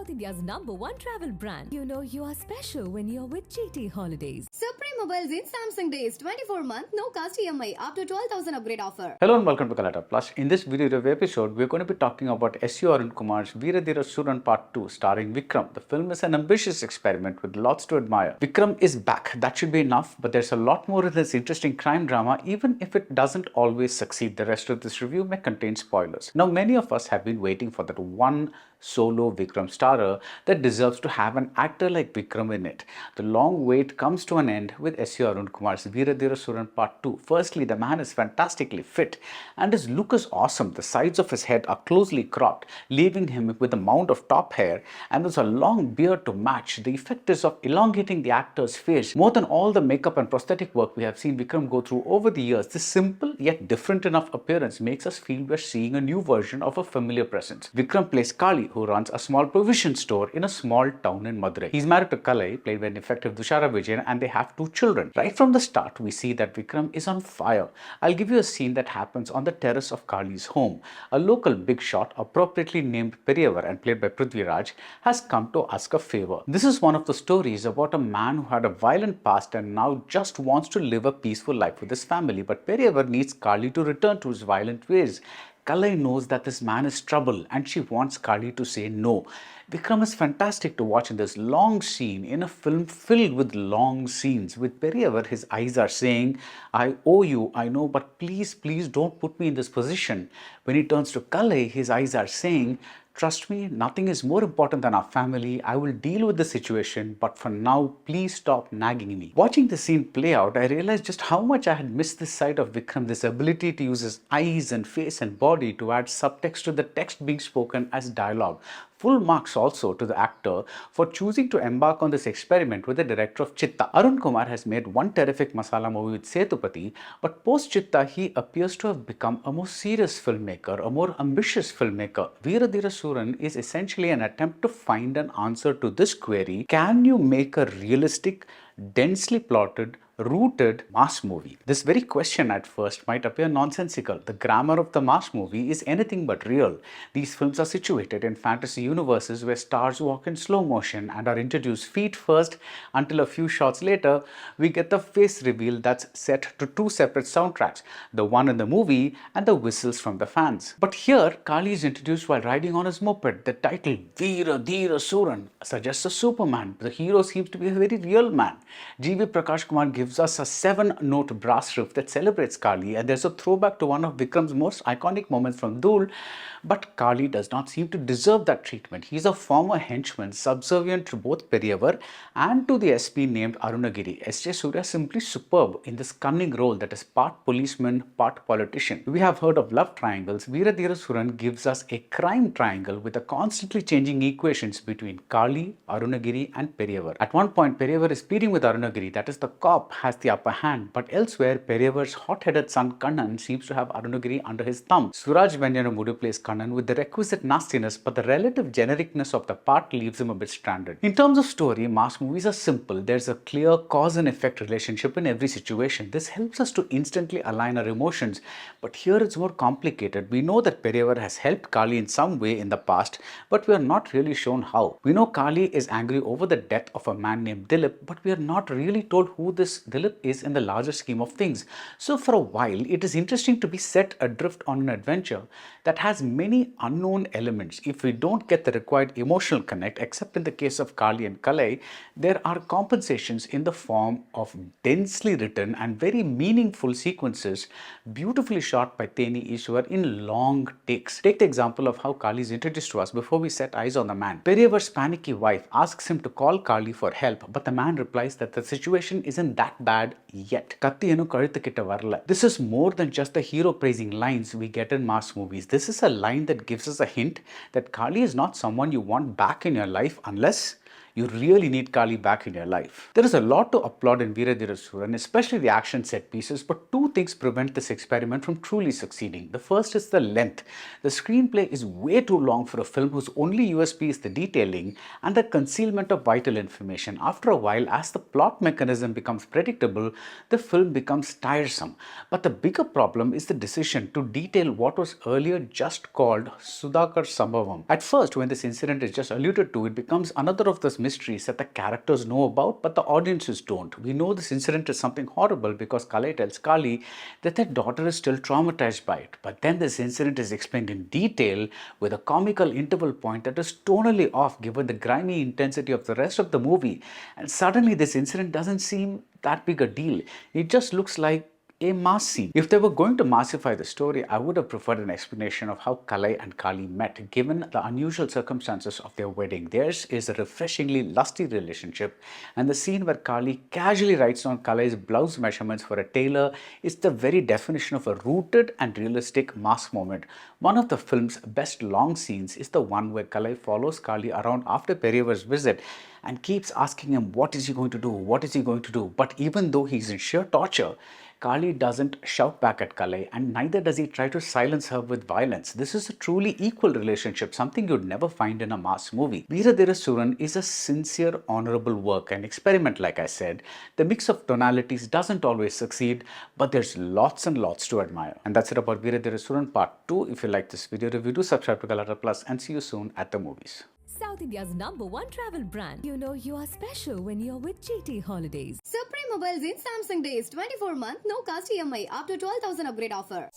South India's #1 travel brand. You know you are special when you're with GT Holidays. Supreme Mobiles in Samsung Days 24-month no cost EMI up to 12,000 upgrade offer. Hello and welcome to Galatta. Plus, in this video review episode, we're going to be talking about S.U.Arun Kumar's Veera Dheera Sooran Part 2 starring Vikram. The film is an ambitious experiment with lots to admire. Vikram is back, that should be enough, but there's a lot more in this interesting crime drama even if it doesn't always succeed. The rest of this review may contain spoilers. Now, many of us have been waiting for that one solo Vikram starrer that deserves to have an actor like Vikram in it. The long wait comes to an end with S.U.Arun Kumar's Veera Dheera Sooran Part 2. Firstly, the man is fantastically fit and his look is awesome. The sides of his head are closely cropped, leaving him with a mound of top hair, and there's a long beard to match. The effect is of elongating the actor's face more than all the makeup and prosthetic work we have seen Vikram go through over the years. This simple yet different enough appearance makes us feel we're seeing a new version of a familiar presence. Vikram plays Kali, who runs a small provision store in a small town in Madurai. He's married to Kalai, played by an effective Dushara Vijayan, and they have 2 children. Right from the start, we see that Vikram is on fire. I'll give you a scene that happens on the terrace of Kali's home. A local big shot, appropriately named Periyavar and played by Prithviraj, has come to ask a favor. This is one of the stories about a man who had a violent past and now just wants to live a peaceful life with his family. But Periyavar needs Kali to return to his violent ways. Kalai knows that this man is trouble and she wants Kali to say no. Vikram is fantastic to watch in this long scene in a film filled with long scenes. With Periyavar, his eyes are saying, I owe you, I know, but please, please don't put me in this position. When he turns to Kalai, his eyes are saying, trust me, nothing is more important than our family. I will deal with the situation, but for now, please stop nagging me. Watching the scene play out, I realized just how much I had missed this side of Vikram, this ability to use his eyes and face and body to add subtext to the text being spoken as dialogue. Full marks also to the actor for choosing to embark on this experiment with the director of Chitta. Arun Kumar has made one terrific masala movie with Setupati, but post Chitta he appears to have become a more serious filmmaker, a more ambitious filmmaker. Veera Dheera Sooran is essentially an attempt to find an answer to this query: can you make a realistic, densely plotted, rooted mass movie? This very question at first might appear nonsensical. The grammar of the mass movie is anything but real. These films are situated in fantasy universes where stars walk in slow motion and are introduced feet first until a few shots later we get the face reveal that's set to 2 separate soundtracks, the one in the movie and the whistles from the fans. But here Kali is introduced while riding on his moped. The title Veera Dheera Sooran suggests a superman. The hero seems to be a very real man. G.V. Prakash Kumar gives us a 7-note brass riff that celebrates Kali, and there's a throwback to one of Vikram's most iconic moments from Dhool. But Kali does not seem to deserve that treatment. He's a former henchman subservient to both Periyavar and to the SP named Arunagiri. S.J. Suryah simply superb in this cunning role that is part policeman, part politician. We have heard of love triangles. Veera Dheera Sooran gives us a crime triangle with a constantly changing equations between Kali, Arunagiri and Periyavar. At one point, Periyavar is pleading with Arunagiri, that is the cop has the upper hand, but elsewhere Periyavar's hot-headed son Kannan seems to have Arunagiri under his thumb. Suraj Venyanamudu plays Kannan with the requisite nastiness, but the relative genericness of the part leaves him a bit stranded. In terms of story, mass movies are simple. There's a clear cause and effect relationship in every situation. This helps us to instantly align our emotions, but here it's more complicated. We know that Periyavar has helped Kali in some way in the past, but we are not really shown how. We know Kali is angry over the death of a man named Dilip, but we are not really told who this Dilip is in the larger scheme of things. So for a while, it is interesting to be set adrift on an adventure that has many unknown elements. If we don't get the required emotional connect, except in the case of Kali and Kalai, there are compensations in the form of densely written and very meaningful sequences, beautifully shot by Teni Ishwar in long takes. Take the example of how Kali is introduced to us before we set eyes on the man. Periyavar's panicky wife asks him to call Kali for help, but the man replies that the situation isn't that bad yet. This is more than just the hero praising lines we get in mass movies. This is a line that gives us a hint that Kali is not someone you want back in your life unless You really need Kali back in your life. There is a lot to applaud in Veera Dheera Sooran, especially the action set pieces, but two things prevent this experiment from truly succeeding. The first is the length. The screenplay is way too long for a film whose only USP is the detailing and the concealment of vital information. After a while, as the plot mechanism becomes predictable, the film becomes tiresome. But the bigger problem is the decision to detail what was earlier just called Sudhakar Sambhavam. At first, when this incident is just alluded to, it becomes another of those mysteries that the characters know about but the audiences don't. We know this incident is something horrible because Kalai tells Kali that their daughter is still traumatized by it. But then this incident is explained in detail with a comical interval point that is tonally off given the grimy intensity of the rest of the movie. And suddenly this incident doesn't seem that big a deal. It just looks like a mass scene. If they were going to massify the story, I would have preferred an explanation of how Kalai and Kali met, given the unusual circumstances of their wedding. Theirs is a refreshingly lusty relationship, and the scene where Kali casually writes down Kalai's blouse measurements for a tailor is the very definition of a rooted and realistic mass moment. One of the film's best long scenes is the one where Kalai follows Kali around after Perevar's visit and keeps asking him, what is he going to do? What is he going to do? But even though he's in sheer torture, Kali doesn't shout back at Kalai, and neither does he try to silence her with violence. This is a truly equal relationship, something you'd never find in a mass movie. Veera Dheera Sooran is a sincere, honorable work, an experiment like I said. The mix of tonalities doesn't always succeed, but there's lots and lots to admire. And that's it about Veera Dheera Sooran Part 2. If you like this video review, do subscribe to Galatta Plus and see you soon at the movies. South India's #1 travel brand. You know you are special when you're with GT Holidays. Supreme Mobiles in Samsung Days 24-month no cost EMI up to 12,000 upgrade offer.